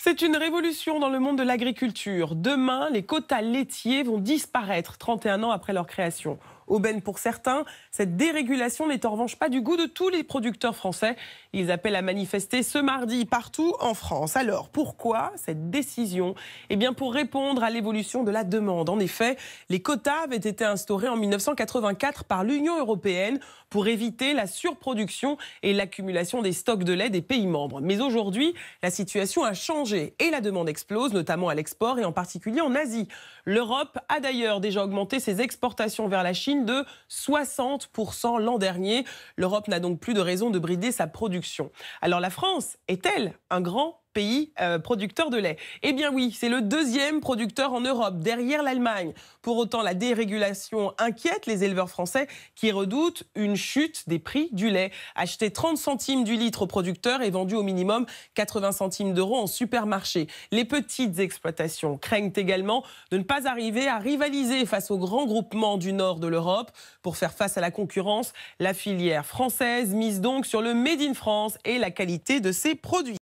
C'est une révolution dans le monde de l'agriculture. Demain, les quotas laitiers vont disparaître 31 ans après leur création. Aubaine pour certains, cette dérégulation n'est en revanche pas du goût de tous les producteurs français. Ils appellent à manifester ce mardi partout en France. Alors, pourquoi cette décision? Eh bien, pour répondre à l'évolution de la demande. En effet, les quotas avaient été instaurés en 1984 par l'Union européenne pour éviter la surproduction et l'accumulation des stocks de lait des pays membres. Mais aujourd'hui, la situation a changé et la demande explose, notamment à l'export et en particulier en Asie. L'Europe a d'ailleurs déjà augmenté ses exportations vers la Chine de 60% l'an dernier. L'Europe n'a donc plus de raison de brider sa production. Alors la France est-elle un grand pays producteur de lait? Eh bien oui, c'est le deuxième producteur en Europe, derrière l'Allemagne. Pour autant, la dérégulation inquiète les éleveurs français qui redoutent une chute des prix du lait. Acheté 30 centimes du litre au producteur et vendu au minimum 80 centimes d'euros en supermarché. Les petites exploitations craignent également de ne pas arriver à rivaliser face aux grands groupements du nord de l'Europe. Pour faire face à la concurrence, la filière française mise donc sur le Made in France et la qualité de ses produits.